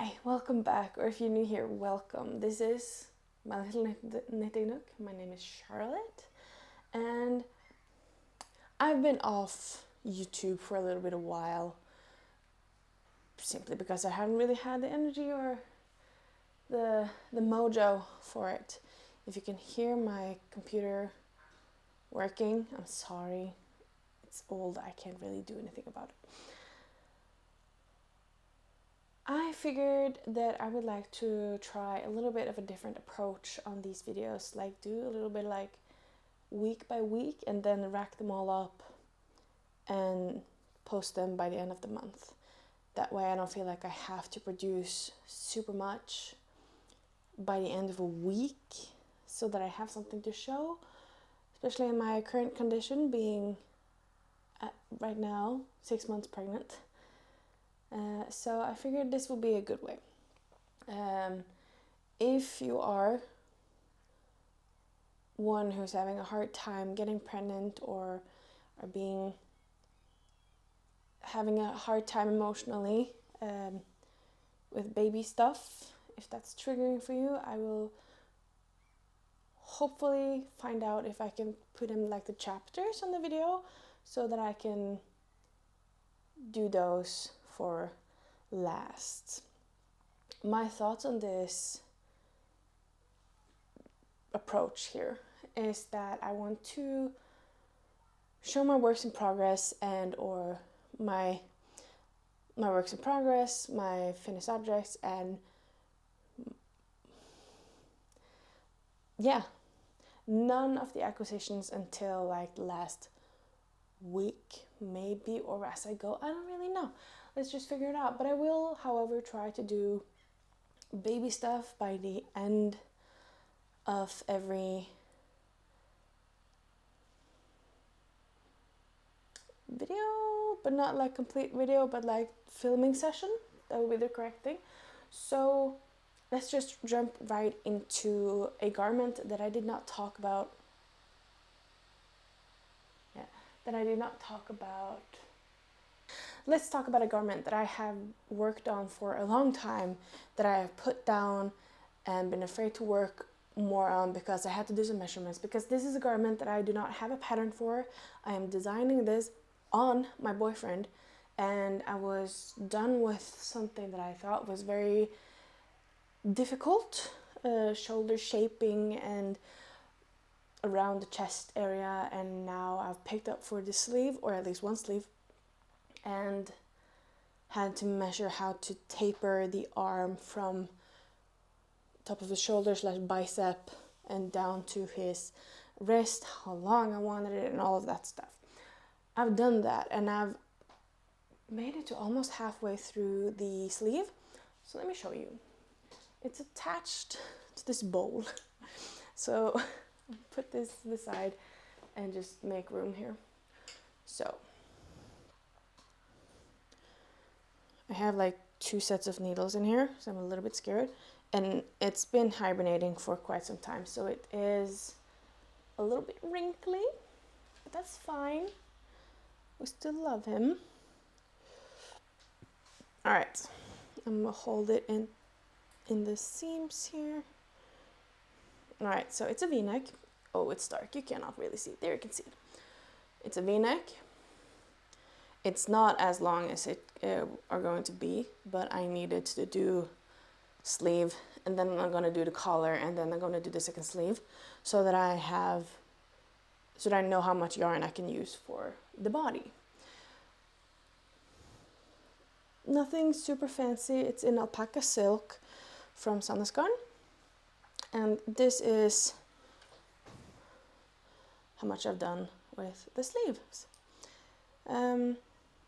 Hi, welcome back, or if you're new here, welcome. This is my little knitting nook. My name is Charlotte, and I've been off YouTube for a little bit of a while, simply because I haven't really had the energy or the mojo for it. If you can hear my computer working, I'm sorry. It's old, I can't really do anything about it. I figured that I would like to try a little bit of a different approach on these videos, like do a little bit like week by week and then rack them all up and post them by the end of the month. That way I don't feel like I have to produce super much by the end of a week, so that I have something to show, especially in my current condition, being right now 6 months pregnant. So I figured this would be a good way. If you are one who's having a hard time getting pregnant or having a hard time emotionally with baby stuff, if that's triggering for you, I will hopefully find out if I can put in like the chapters on the video so that I can do those for last. My thoughts on this approach here is that I want to show my works in progress and or my works in progress, my finished objects, and none of the acquisitions until like the last week maybe, or as I go, I don't really know. Let's just figure it out. But I will, however, try to do baby stuff by the end of every video, but not like complete video, but like filming session. That would be the correct thing. So let's just jump right into a garment that I did not talk about. Let's talk about a garment that I have worked on for a long time, that I have put down and been afraid to work more on because I had to do some measurements, because this is a garment that I do not have a pattern for. I am designing this on my boyfriend, and I was done with something that I thought was very difficult, shoulder shaping and around the chest area, and now I've picked up for the sleeve, or at least one sleeve, and had to measure how to taper the arm from top of the shoulder / bicep and down to his wrist, how long I wanted it, and all of that stuff. I've done that, and I've made it to almost halfway through the sleeve. So let me show you. It's attached to this bowl. So I'll put this to the side and just make room here. So I have like 2 sets of needles in here, so I'm a little bit scared. And it's been hibernating for quite some time, so it is a little bit wrinkly, but that's fine. We still love him. All right, I'm gonna hold it in the seams here. All right, so it's a V-neck. Oh, it's dark, you cannot really see it. There, you can see it. It's a V-neck. It's not as long as it are going to be, but I needed to do sleeve, and then I'm going to do the collar, and then I'm going to do the second sleeve, so that I know how much yarn I can use for the body. Nothing super fancy. It's in alpaca silk from Synnedrakt, and this is how much I've done with the sleeves.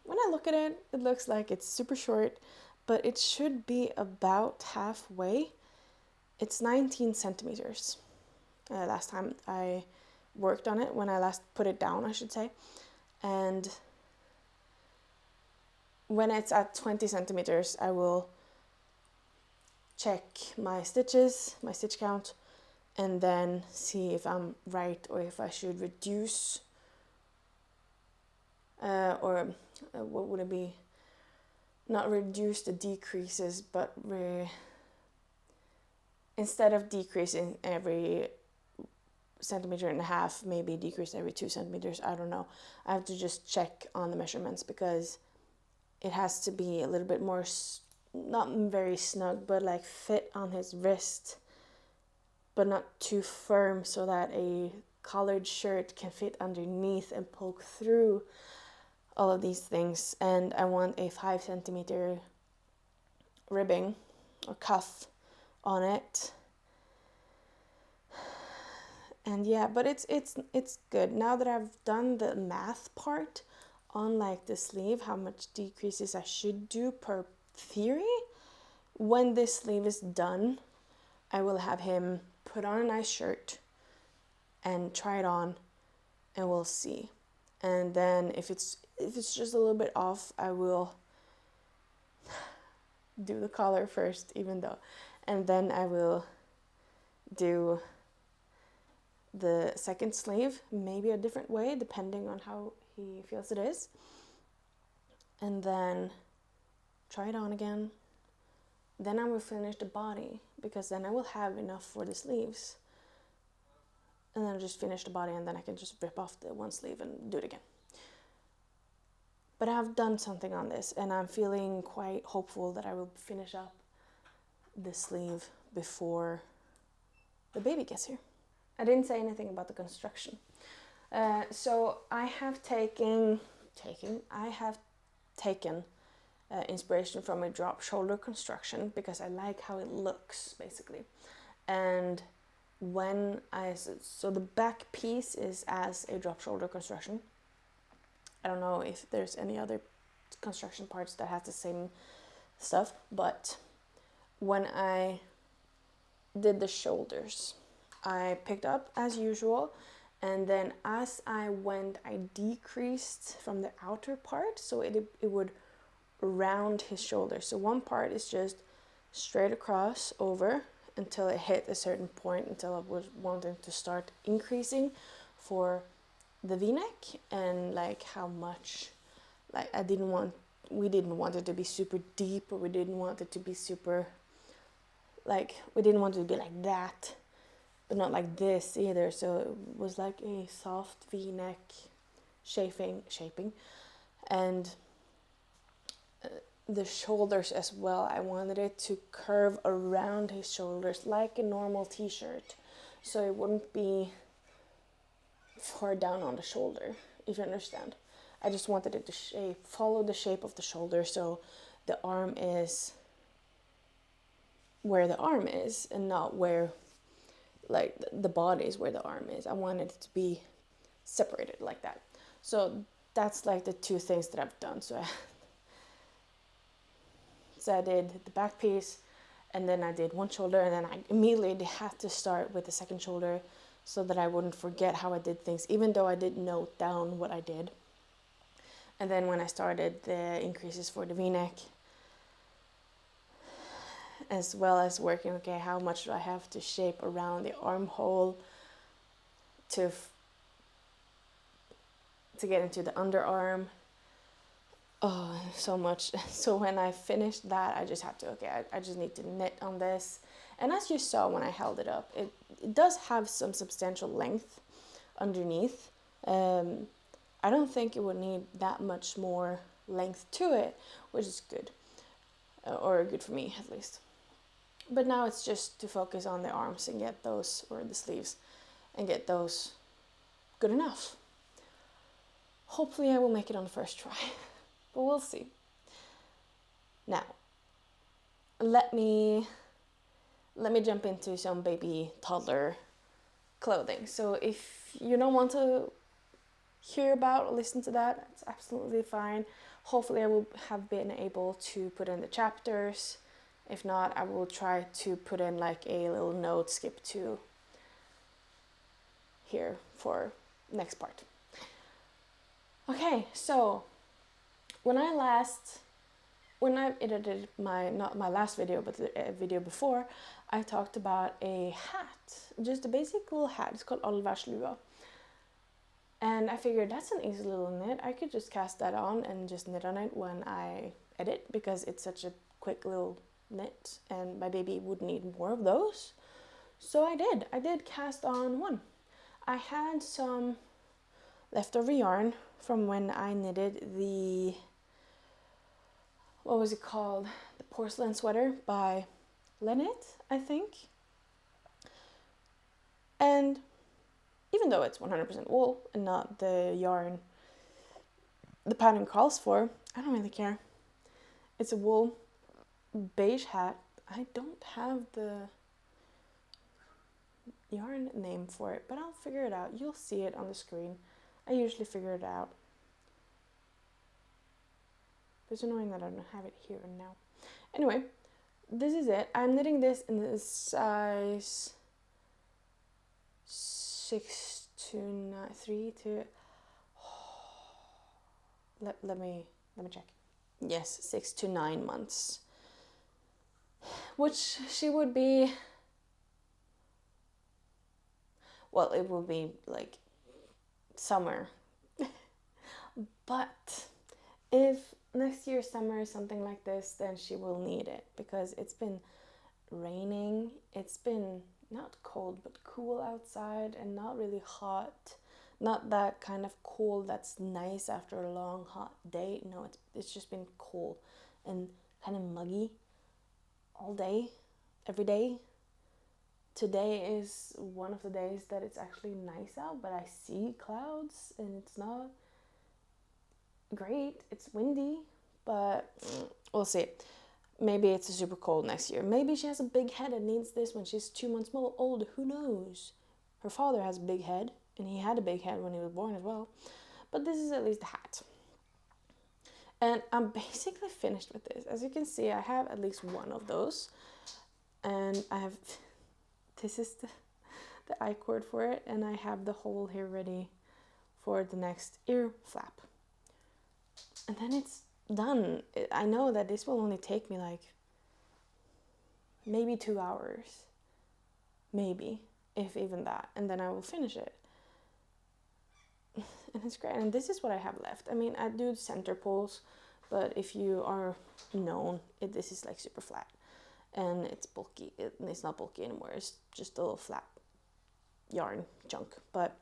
When I look at it, it looks like it's super short, but it should be about halfway. It's 19 centimeters. Last time I worked on it, when I last put it down, I should say. And when it's at 20 centimeters, I will check my stitches, my stitch count, and then see if I'm right or if I should reduce, or what would it be? not reduce the decreases, but instead of decreasing every centimeter and a half, maybe decrease every 2 centimeters. I don't know. I have to just check on the measurements because it has to be a little bit more, not very snug, but like fit on his wrist, but not too firm so that a collared shirt can fit underneath and poke through all of these things. And I want a 5 centimeter ribbing or cuff on it. And yeah, but it's good. Now that I've done the math part on like the sleeve, how much decreases I should do per theory, when this sleeve is done, I will have him put on a nice shirt and try it on, and we'll see. And then if it's just a little bit off, I will do the collar first, and then I will do the second sleeve, maybe a different way, depending on how he feels it is. And then try it on again. Then I will finish the body, because then I will have enough for the sleeves. And then I'll just finish the body, and then I can just rip off the one sleeve and do it again. But I've done something on this, and I'm feeling quite hopeful that I will finish up the sleeve before the baby gets here. I didn't say anything about the construction. So I have taken inspiration from a drop shoulder construction because I like how it looks, basically. And so the back piece is as a drop shoulder construction. I don't know if there's any other construction parts that have the same stuff, but when I did the shoulders, I picked up as usual, and then as I went, I decreased from the outer part so it would round his shoulders. So one part is just straight across over until it hit a certain point, until I was wanting to start increasing for the v-neck, and like how much, like we didn't want it to be super deep, or we didn't want it to be super, like, we didn't want it to be like that, but not like this either. So it was like a soft v-neck shaping, and the shoulders as well. I wanted it to curve around his shoulders like a normal t-shirt, so it wouldn't be far down on the shoulder, if you understand. I just wanted it to follow the shape of the shoulder, so the arm is where the arm is and not where, like, the body is where the arm is. I wanted it to be separated like that. So that's like the two things that I've done. So I did the back piece, and then I did one shoulder, and then I immediately had to start with the second shoulder so that I wouldn't forget how I did things, even though I did note down what I did. And then when I started the increases for the v-neck, as well as working, okay, how much do I have to shape around the armhole to get into the underarm. Oh, so much. So when I finished that, I just had to, I just need to knit on this. And as you saw when I held it up, it does have some substantial length underneath. I don't think it would need that much more length to it, which is good. Or good for me, at least. But now it's just to focus on the arms and get those, or the sleeves, and get those good enough. Hopefully I will make it on the first try, but we'll see. Now, let me jump into some baby toddler clothing. So if you don't want to hear about or listen to that, it's absolutely fine. Hopefully I will have been able to put in the chapters. If not, I will try to put in like a little note skip to here for next part. Okay, so when I edited not my last video, but the video before, I talked about a hat, just a basic little hat. It's called Allværslua. And I figured that's an easy little knit. I could just cast that on and just knit on it when I edit because it's such a quick little knit and my baby would need more of those. So I did cast on one. I had some leftover yarn from when I knitted the, what was it called? The porcelain sweater by Lynette, I think. And even though it's 100% wool and not the yarn the pattern calls for, I don't really care. It's a wool beige hat. I don't have the yarn name for it, but I'll figure it out. You'll see it on the screen. I usually figure it out. It's annoying that I don't have it here and now. Anyway, this is it. I'm knitting this in the size 6 to 9, 3 to, let me check. Yes, 6 to 9 months. Which she would be, well, it will be like summer. But if next year summer is something like this, then she will need it because it's been raining. It's been not cold but cool outside and not really hot. Not that kind of cold that's nice after a long hot day. No, it's just been cold and kind of muggy all day, every day. Today is one of the days that it's actually nice out, but I see clouds and it's not great. It's windy, but we'll see. Maybe it's super cold next year. Maybe she has a big head and needs this when she's 2 months old. Who knows? Her father has a big head, and he had a big head when he was born as well. But this is at least a hat. And I'm basically finished with this. As you can see, I have at least one of those. And I have, this is the eye cord for it, and I have the hole here ready for the next ear flap. And then it's done. I know that this will only take me like maybe 2 hours. Maybe, if even that. And then I will finish it. And it's great. And this is what I have left. I mean, I do center pulls, but if you are known, this is like super flat. And it's bulky. It's not bulky anymore. It's just a little flat yarn chunk. But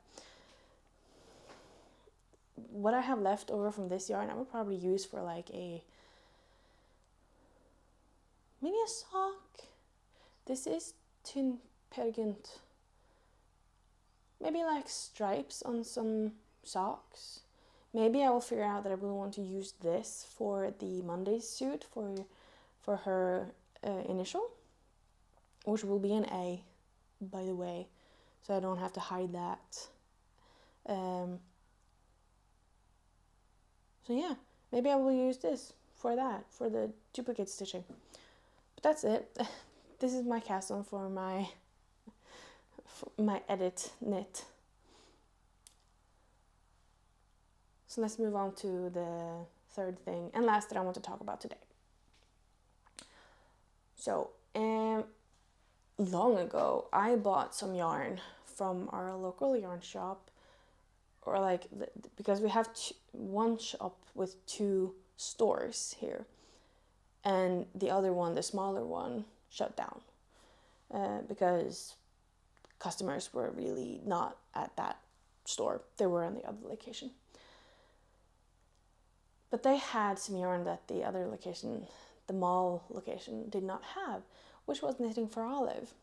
what I have left over from this yarn, I would probably use for like maybe a sock. This is Tynn Pergent. Maybe like stripes on some socks. Maybe I will figure out that I will want to use this for the Monday suit for her initial, which will be an A, by the way, so I don't have to hide that. So yeah, maybe I will use this for that, for the duplicate stitching. But that's it. This is my cast on for my edit knit. So let's move on to the third thing and last that I want to talk about today. So, long ago, I bought some yarn from our local yarn shop, or like, because we have one shop with 2 stores here, and the other one, the smaller one, shut down because customers were really not at that store. They were in the other location. But they had some yarn that the other location, the mall location, did not have, which was knitting for Olive.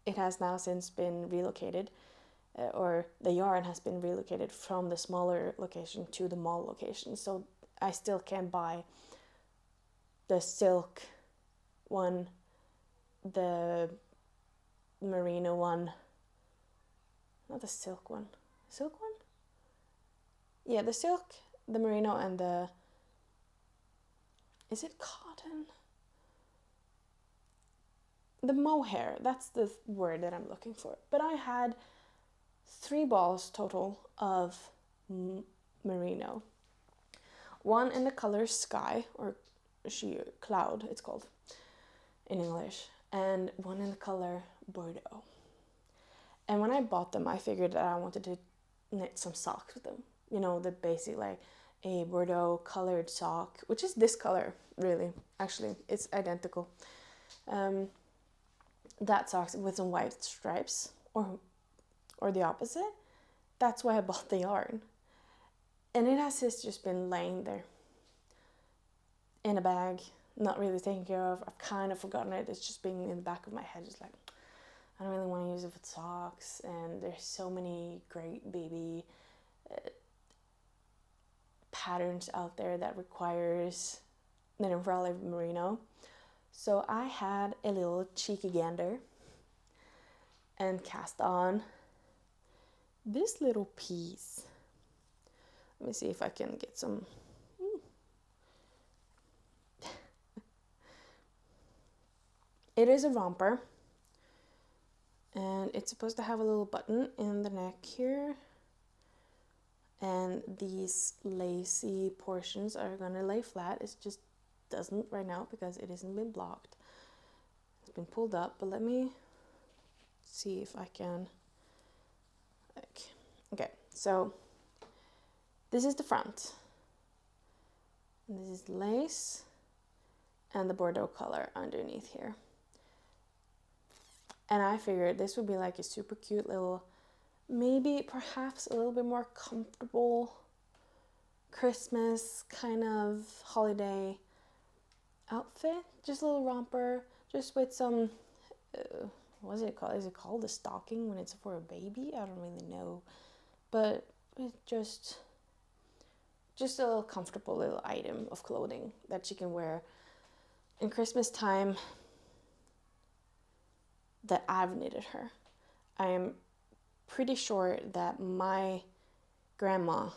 It has now since been relocated, or the yarn has been relocated from the smaller location to the mall location. So I still can buy the silk one, the merino one, not the silk one, silk one? Yeah, the silk, the merino, and the, is it cotton? The mohair, that's the word that I'm looking for. But I had 3 balls total of merino. One in the color sky, or sheer cloud, it's called in English, and one in the color Bordeaux. And when I bought them, I figured that I wanted to knit some socks with them. You know, the basic, like, a Bordeaux colored sock, which is this color, really. Actually, it's identical. That sock with some white stripes, or the opposite. That's why I bought the yarn. And it has just been laying there in a bag, not really taken care of. I've kind of forgotten it. It's just being in the back of my head, just like, I don't really want to use it for socks. And there's so many great baby patterns out there that requires knitting for Allværslua merino. So I had a little cheeky gander and cast on this little piece. Let me see if I can get some. It is a romper, and it's supposed to have a little button in the neck here, and these lacy portions are gonna lay flat. It just doesn't right now because it hasn't been blocked. It's been pulled up, but let me see if I can. Okay, so this is the front. And this is lace and the Bordeaux color underneath here. And I figured this would be like a super cute little, maybe perhaps a little bit more comfortable Christmas kind of holiday outfit. Just a little romper, just with some, what is it called? Is it called a stocking when it's for a baby? I don't really know. But it's just a little comfortable little item of clothing that she can wear in Christmas time that I've knitted her. I am pretty sure that my grandma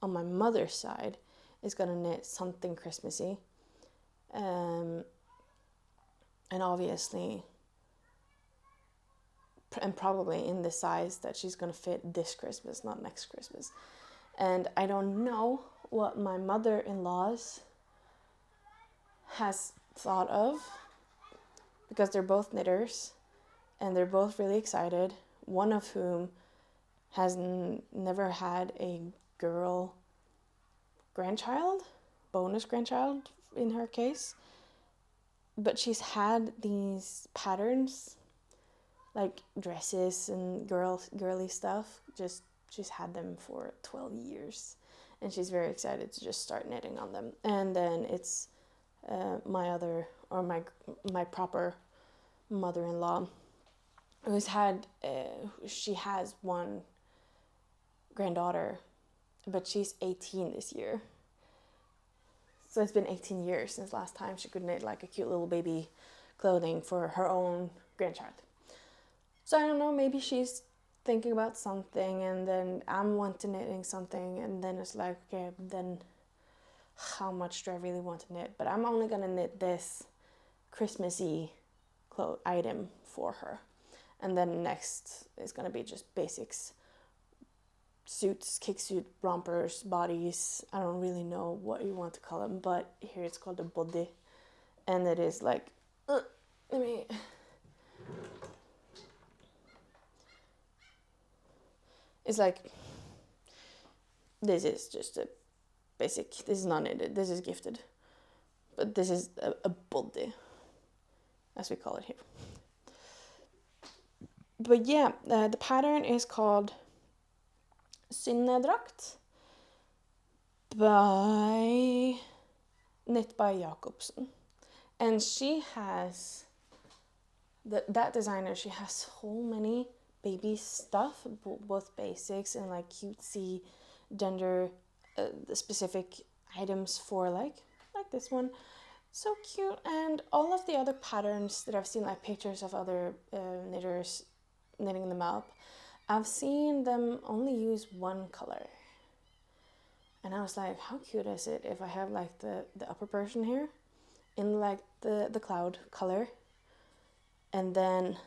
on my mother's side is gonna knit something Christmassy. And obviously, and probably in the size that she's gonna fit this Christmas, not next Christmas. And I don't know what my mother-in-law's has thought of, because they're both knitters and they're both really excited, one of whom has never had a girl grandchild, bonus grandchild in her case, but she's had these patterns like dresses and girly stuff, she's had them for 12 years, and she's very excited to just start knitting on them. And then it's my proper mother-in-law, who's had, she has one granddaughter, but she's 18 this year. So it's been 18 years since last time she could knit like a cute little baby clothing for her own grandchild. So I don't know, maybe she's thinking about something, and then I'm wanting knitting something, and then it's like, okay, then how much do I really want to knit? But I'm only gonna knit this Christmassy item for her, and then next is gonna be just basics, suits, kicksuit, rompers, bodies. I don't really know what you want to call them, but here it's called a body, and it is like, it's like, this is just a basic, this is not knitted, this is gifted, but this is a body, as we call it here. But yeah, the pattern is called Synnedrakt knit by Jacobsen, and she has that designer. She has so many baby stuff, both basics and like cutesy gender specific items for like this one, so cute. And all of the other patterns that I've seen, like pictures of other knitters knitting them up, I've seen them only use one color, and I was like, how cute is it if I have like the upper portion here in like the cloud color, and then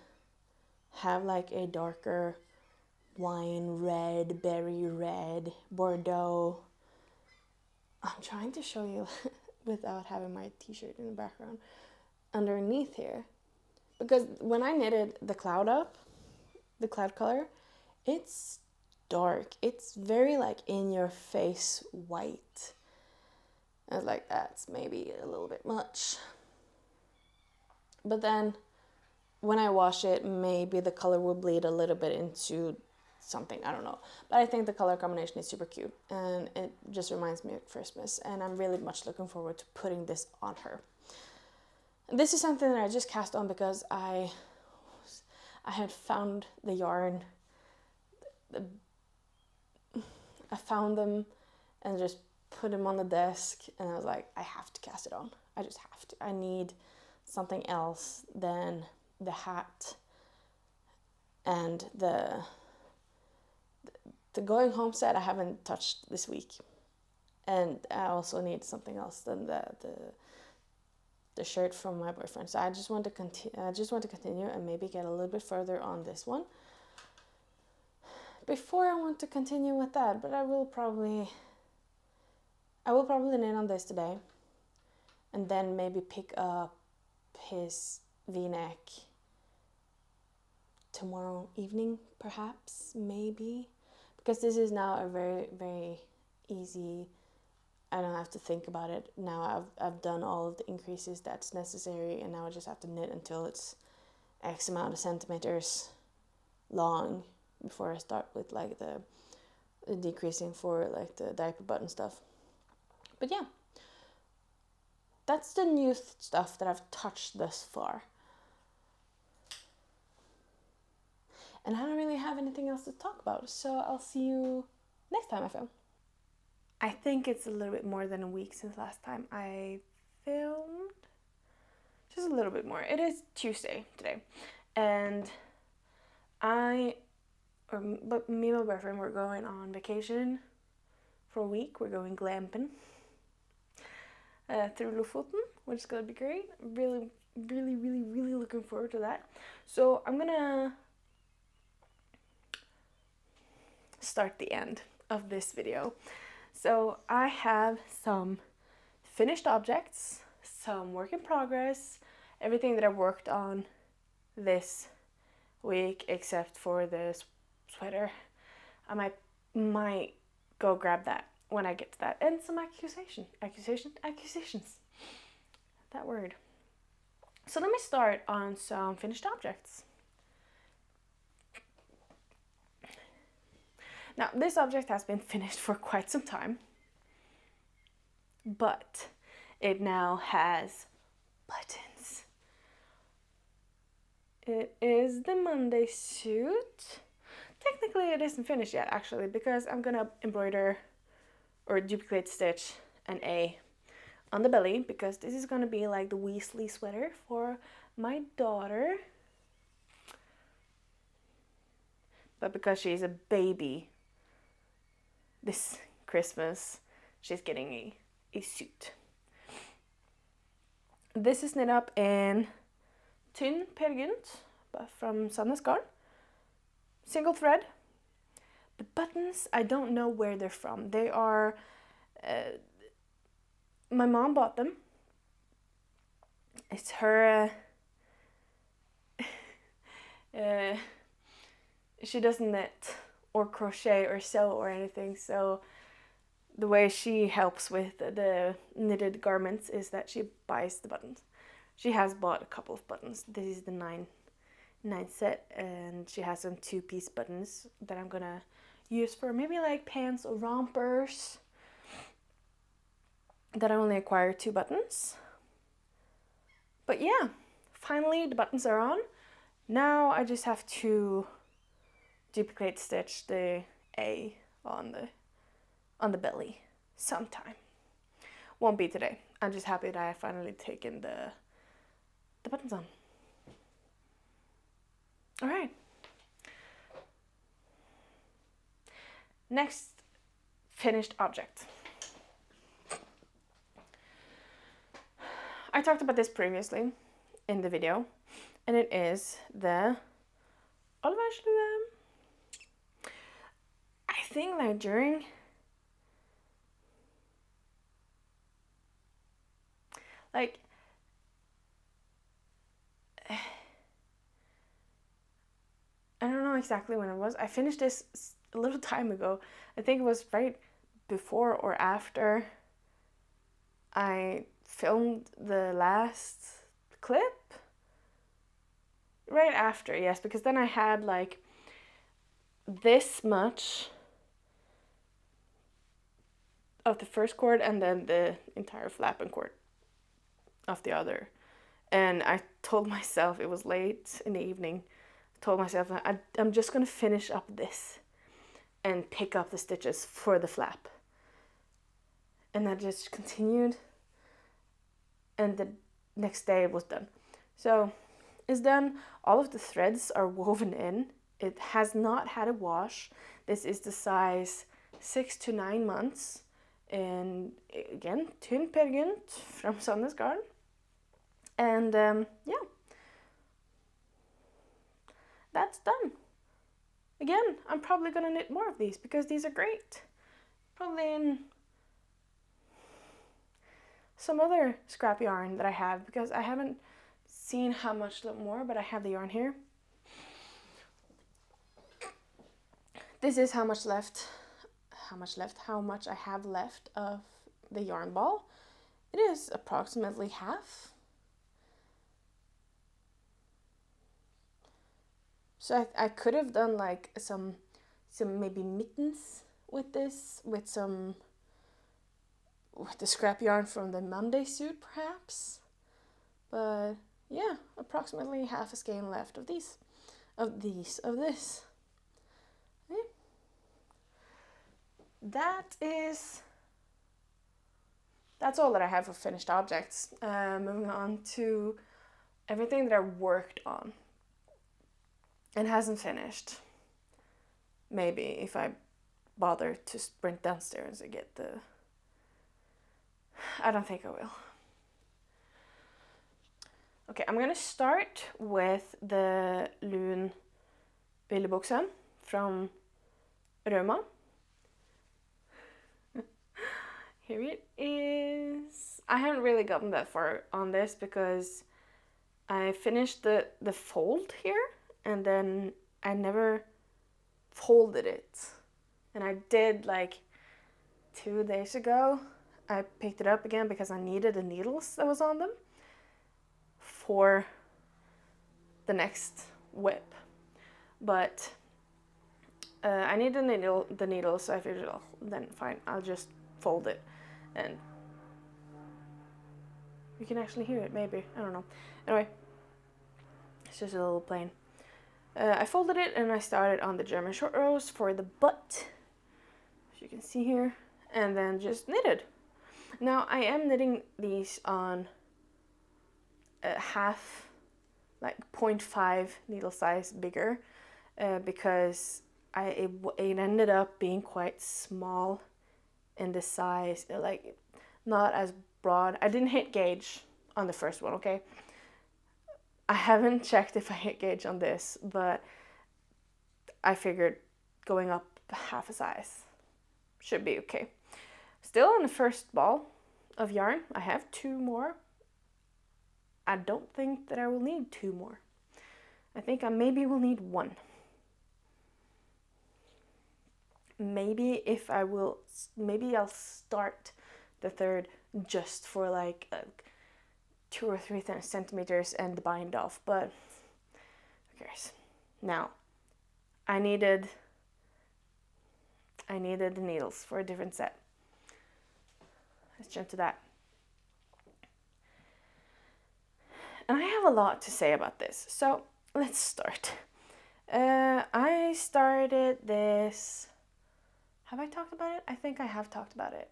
have like a darker wine red, berry red, Bordeaux. I'm trying to show you without having my t-shirt in the background underneath here, because when I knitted the cloud up, the cloud color, it's dark. It's very like in your face white, I was like, that's maybe a little bit much. But then when I wash it, maybe the color will bleed a little bit into something, I don't know. But I think the color combination is super cute, and it just reminds me of Christmas, and I'm really much looking forward to putting this on her. And this is something that I just cast on because I had found the yarn. I found them and just put them on the desk, and I was like, I have to cast it on. I just have to. I need something else than the hat and the going home set I haven't touched this week. And I also need something else than the shirt from my boyfriend. So I just want to continue and maybe get a little bit further on this one before I want to continue with that. But I will probably knit on this today, and then maybe pick up his V-neck tomorrow evening, perhaps, maybe, because this is now a very, very easy. I don't have to think about it now. I've done all of the increases that's necessary, and now I just have to knit until it's X amount of centimeters long before I start with like the decreasing for like the diaper button stuff. But yeah, that's the new stuff that I've touched thus far. And I don't really have anything else to talk about, so I'll see you next time I film. I think it's a little bit more than a week since last time I filmed. Just a little bit more. It is Tuesday today. And me and my boyfriend, we're going on vacation for a week. We're going glamping through Lofoten, which is going to be great. Really, really, really, really looking forward to that. So I'm going to start the end of this video. So I have some finished objects, some work in progress, everything that I worked on this week except for the sweater. I might go grab that when I get to that. And some accusations. That word. So let me start on some finished objects. Now, this object has been finished for quite some time, but it now has buttons. It is the Monday suit. Technically, it isn't finished yet, actually, because I'm gonna embroider or duplicate stitch an A on the belly, because this is gonna be like the Weasley sweater for my daughter. But because she's a baby, this Christmas, she's getting a suit. This is knit up in Tynn Pergynt from Synne, single thread. The buttons, I don't know where they're from. They are, my mom bought them. It's her, she doesn't knit or crochet or sew or anything, so the way she helps with the knitted garments is that she buys the buttons. She has bought a couple of buttons. This is the 9 set, and she has some 2-piece buttons that I'm gonna use for maybe like pants or rompers that I only acquired 2 buttons. But yeah, finally the buttons are on. Now I just have to duplicate stitch the A on the belly sometime. Won't be today. I'm just happy that I finally taken the buttons on. All right. Next finished object. I talked about this previously in the video, and it is the Allværslua. I think that during I don't know exactly when it was. I finished this a little time ago. I think it was right before or after I filmed the last clip right after, yes, because then I had like this much of the first cord and then the entire flapping cord of the other. And I told myself, it was late in the evening, I told myself I'm just gonna finish up this and pick up the stitches for the flap. And I just continued, and the next day it was done. So it's done. All of the threads are woven in. It has not had a wash. This is the size 6 to 9 months. And again, Tynn Pergynt from Synne's garden. And yeah, that's done. Again, I'm probably gonna knit more of these because these are great. Probably in some other scrap yarn that I have, because I haven't seen how much more, but I have the yarn here. This is how much I have left of the yarn ball. It is approximately half. So I could have done like some maybe mittens with this, with the scrap yarn from the Monday suit perhaps. But yeah, approximately half a skein left of this. Okay. That's all that I have for finished objects. Moving on to everything that I worked on and hasn't finished. Maybe if I bother to sprint downstairs and get the... I don't think I will. Okay, I'm gonna start with the Lun Willybukse from Roma. Here it is. I haven't really gotten that far on this because I finished the fold here and then I never folded it. And I did like 2 days ago. I picked it up again because I needed the needles that was on them for the next whip. But I need the needle, so I figured, oh, then fine, I'll just fold it. And you can actually hear it, maybe, I don't know. Anyway, it's just a little plain. I folded it and I started on the German short rows for the butt, as you can see here, and then just knitted. Now I am knitting these on half, like 0.5 needle size bigger, because it ended up being quite small in the size, like not as broad. I didn't hit gauge on the first one, okay? I haven't checked if I hit gauge on this, but I figured going up half a size should be okay. Still on the first ball of yarn, I have 2 more. I don't think that I will need 2 more. I think I maybe will need 1. Maybe I'll start the third just for like 2 or 3 centimeters and bind off, but who cares? Now, I needed the needles for a different set. Let's jump to that. And I have a lot to say about this, so let's start. I started this... Have I talked about it? I think I have talked about it.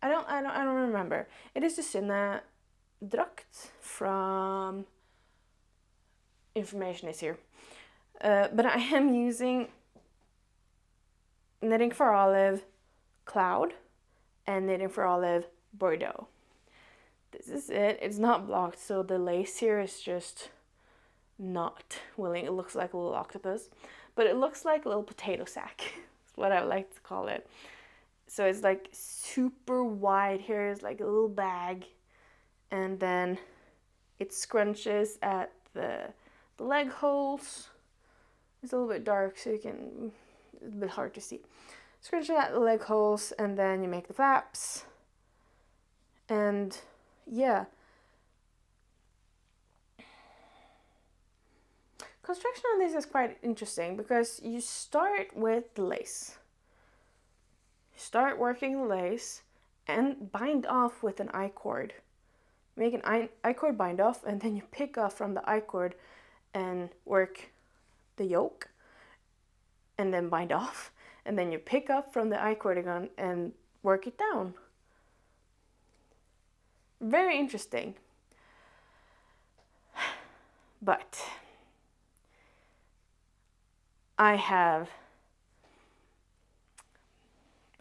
I don't remember. It is the Synnedrakt from... Information is here. But I am using Knitting for Olive Cloud and Knitting for Olive Bordeaux. This is it. It's not blocked, so the lace here is just not willing. It looks like a little octopus, but it looks like a little potato sack. That's what I like to call it. So it's like super wide here. It's like a little bag, and then it scrunches at the leg holes. It's a little bit dark, so it's a bit hard to see. scrunching at the leg holes, and then you make the flaps. And yeah, construction on this is quite interesting because you start with the lace. You start working the lace and bind off with an I-cord. Make an I-cord bind off, and then you pick off from the I-cord and work the yoke, and then bind off, and then you pick up from the I-cord again and work it down. Very interesting. But I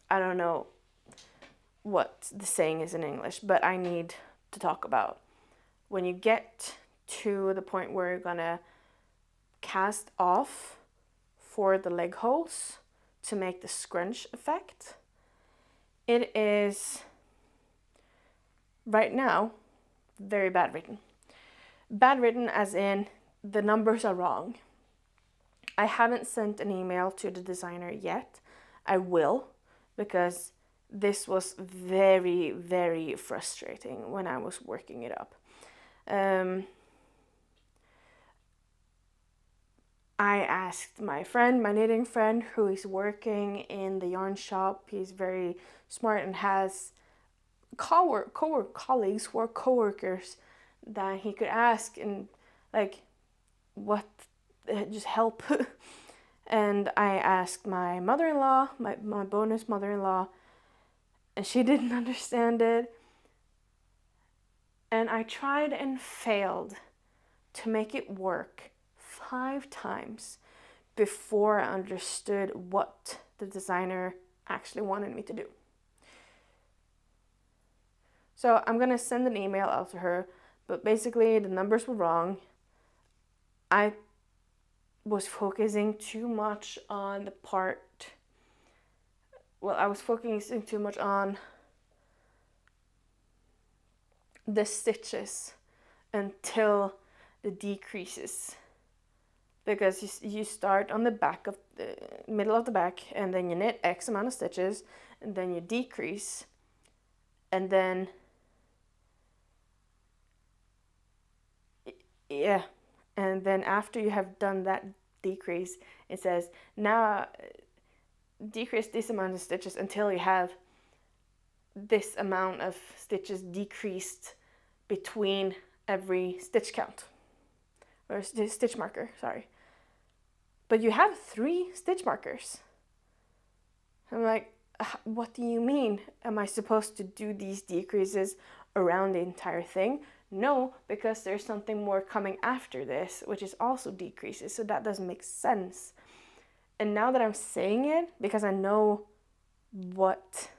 don't know what the saying is in English, but I need to talk about when you get to the point where you're gonna cast off for the leg holes to make the scrunch effect. It is right now very bad written. Bad written as in the numbers are wrong. I haven't sent an email to the designer yet. I will, because this was very, very frustrating when I was working it up. I asked my friend, my knitting friend, who is working in the yarn shop. He's very smart and has colleagues who are co-workers that he could ask and like what just help. And I asked my mother-in-law, my bonus mother-in-law, and she didn't understand it. And I tried and failed to make it work 5 times before I understood what the designer actually wanted me to do. So I'm gonna send an email out to her, but basically the numbers were wrong. I was focusing too much on the part, I was focusing too much on the stitches until the decreases, because you start on the back of the middle of the back, and then you knit X amount of stitches, and then you decrease, and then and then after you have done that decrease, it says now decrease this amount of stitches until you have this amount of stitches decreased between every stitch count, or stitch marker, sorry. But you have 3 stitch markers. I'm like, what do you mean? Am I supposed to do these decreases around the entire thing? No, because there's something more coming after this, which is also decreases, so that doesn't make sense. And now that I'm saying it, because I know what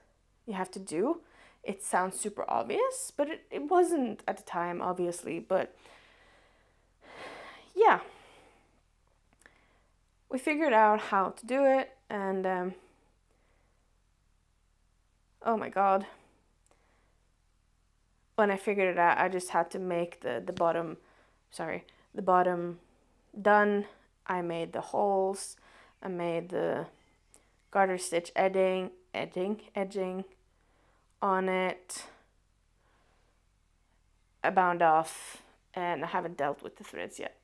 you have to do, it sounds super obvious, but it wasn't at the time, obviously. But yeah, we figured out how to do it, and oh my god. When I figured it out, I just had to make the bottom done. I made the holes, I made the garter stitch edging on it. I bound off, and I haven't dealt with the threads yet.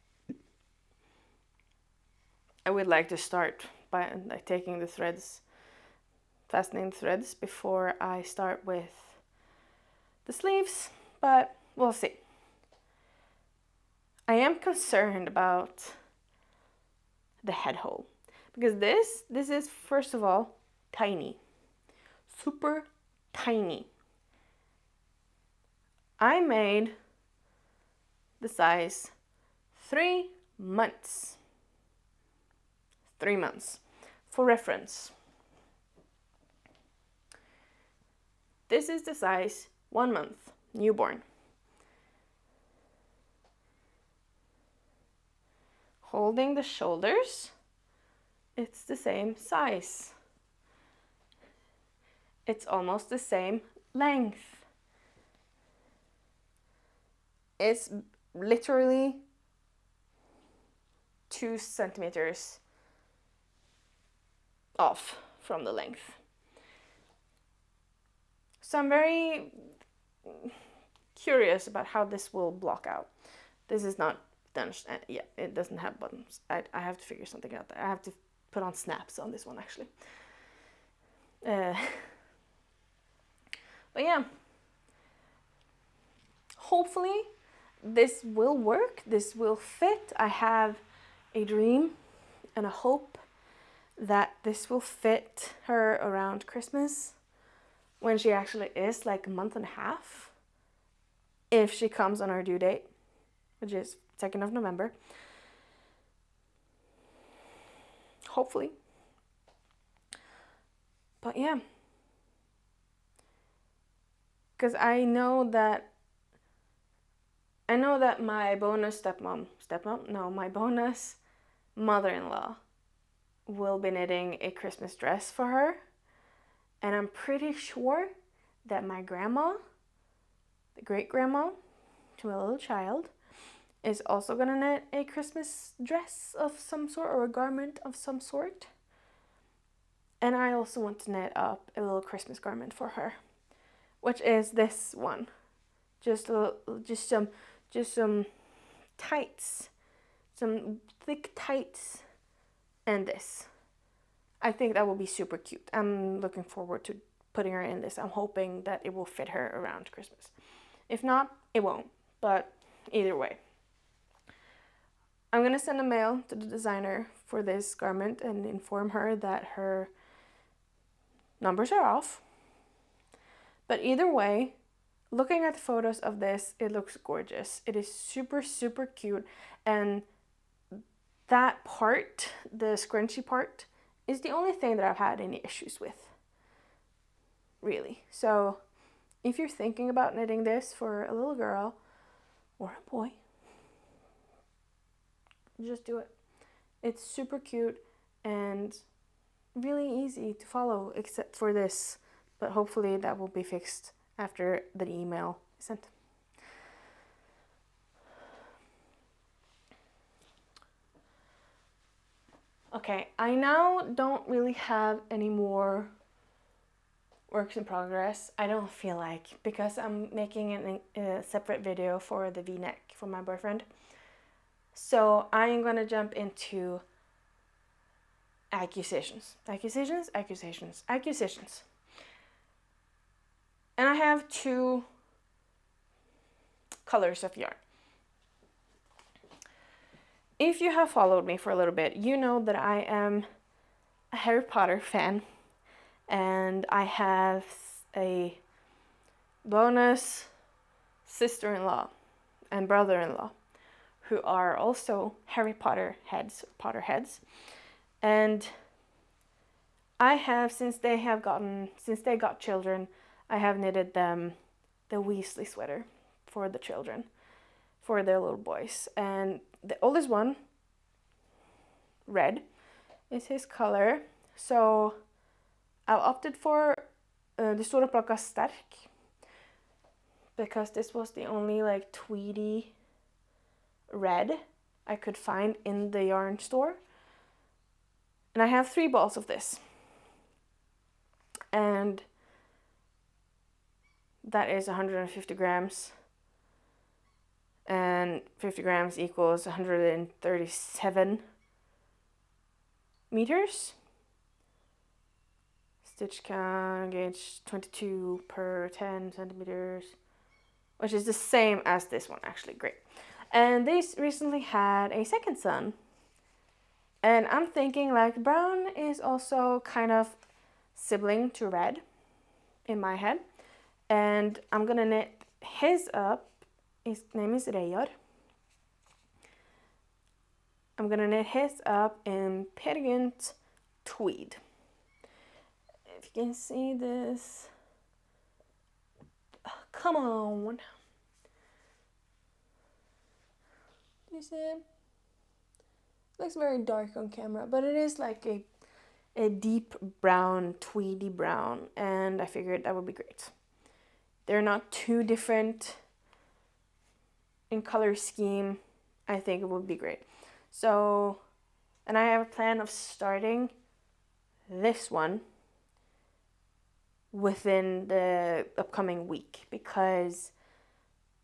I would like to start by taking the threads, fastening the threads before I start with the sleeves, but we'll see. I am concerned about the head hole, because this is, first of all, tiny, super tiny. I made the size 3 months. 3 months. For reference, this is the size 1 month, newborn. Holding the shoulders, it's the same size. It's almost the same length. It's literally 2 centimeters off from the length. So I'm very curious about how this will block out. This is not done yet. It doesn't have buttons. I have to figure something out there. I have to put on snaps on this one actually. But yeah, hopefully this will work. This will fit. I have a dream and a hope that this will fit her around Christmas, when she actually is like a month and a half, if she comes on her due date, which is 2nd of November. Hopefully. But yeah. Because I know that my bonus my bonus mother-in-law will be knitting a Christmas dress for her. And I'm pretty sure that my grandma, the great-grandma to a little child, is also gonna knit a Christmas dress of some sort, or a garment of some sort. And I also want to knit up a little Christmas garment for her, which is this one. Just some tights, some thick tights, and this. I think that will be super cute. I'm looking forward to putting her in this. I'm hoping that it will fit her around Christmas. If not, it won't. But either way, I'm gonna send a mail to the designer for this garment and inform her that her numbers are off. But either way, looking at the photos of this, it looks gorgeous. It is super, super cute. And that part, the scrunchy part, is the only thing that I've had any issues with, really. So if you're thinking about knitting this for a little girl or a boy, just do it. It's super cute and really easy to follow, except for this. But hopefully that will be fixed after the email is sent. Okay, I now don't really have any more works in progress. I don't feel like, because I'm making a separate video for the V-neck for my boyfriend. So I'm gonna jump into accusations. And I have 2 colors of yarn. If you have followed me for a little bit, you know that I am a Harry Potter fan, and I have a bonus sister-in-law and brother-in-law who are also Harry Potter heads. And I have, since they got children, I have knitted them the Weasley sweater for the children, for their little boys. And the oldest one, red, is his color. So I've opted for the Stora Plocka Sterk, because this was the only like tweedy red I could find in the yarn store. And I have 3 balls of this. And that is 150 grams. And 50 grams equals 137 meters. Stitch count, gauge 22 per 10 centimeters, which is the same as this one, actually. Great. And they recently had a second son. And I'm thinking like brown is also kind of sibling to red in my head. And I'm gonna knit his up. His name is Rayar. I'm gonna knit his up in Pergint tweed. If you can see this. Oh, come on. Do you see it? It looks very dark on camera, but it is like a deep brown, tweedy brown, and I figured that would be great. They're not too different in color scheme. I think it would be great. So, and I have a plan of starting this one within the upcoming week, because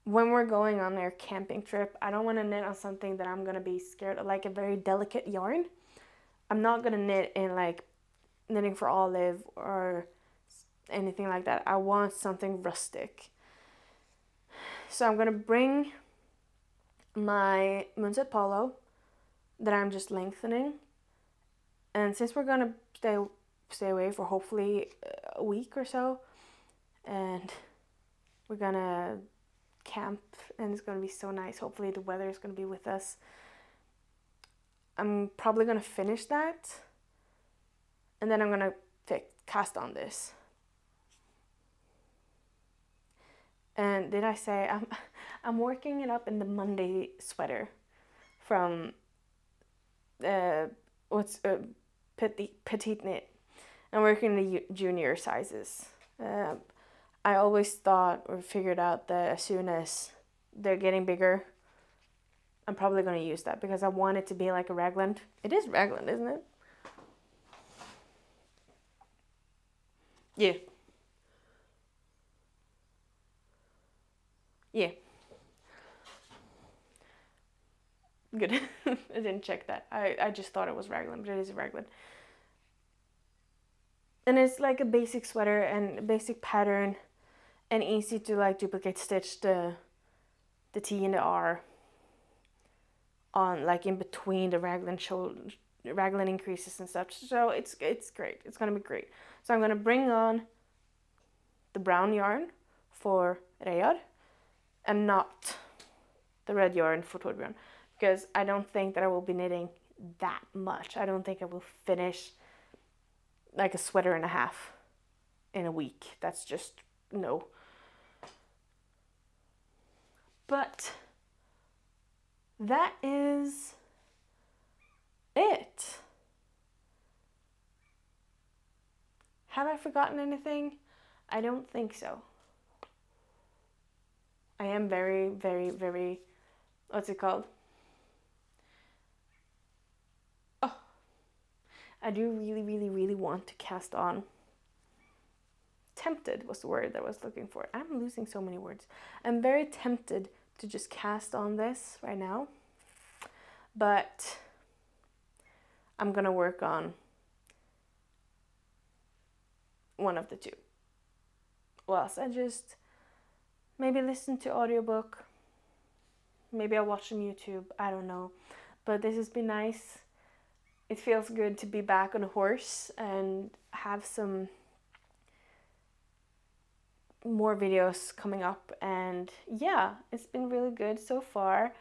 when we're going on our camping trip, I don't want to knit on something that I'm going to be scared of, like a very delicate yarn. I'm not going to knit in like knitting for olive or anything like that. I want something rustic. So I'm going to bring my Moonset Polo that I'm just lengthening. And since we're going to stay away for hopefully a week or so, and we're going to camp, and it's going to be so nice. Hopefully the weather is going to be with us. I'm probably going to finish that, and then I'm going to cast on this. And did I say I'm working it up in the Monday sweater from petite knit. I'm working the junior sizes. I always thought or figured out that as soon as they're getting bigger, I'm probably going to use that, because I want it to be like a raglan. It is raglan, isn't it? Yeah. Yeah. Good. I didn't check that. I just thought it was raglan, but it is a raglan. And it's like a basic sweater and a basic pattern, and easy to like duplicate stitch the T and the R on like in between the raglan increases and such. So it's great. It's gonna be great. So I'm gonna bring on the brown yarn for Reyar and not the red yarn for Torbjörn, because I don't think that I will be knitting that much. I don't think I will finish like a sweater and a half in a week. That's just no. But that is it. Have I forgotten anything? I don't think so. I am very, very, very, what's it called? Oh, I do really, really, really want to cast on. Tempted was the word that I was looking for. I'm losing so many words. I'm very tempted to just cast on this right now, but I'm gonna work on one of the two. Well, so I just maybe listen to audiobook, maybe I'll watch some YouTube, I don't know. But this has been nice. It feels good to be back on a horse and have some more videos coming up, and yeah, it's been really good so far.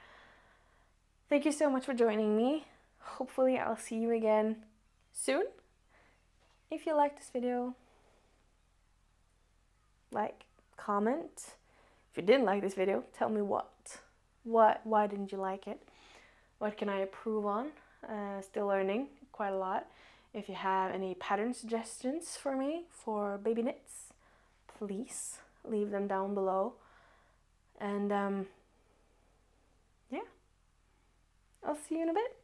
Thank you so much for joining me. Hopefully I'll see you again soon. If you liked this video, like, comment. If you didn't like this video, tell me why didn't you like it? What can I improve on? Still learning quite a lot. If you have any pattern suggestions for me for baby knits, please leave them down below. And yeah, I'll see you in a bit.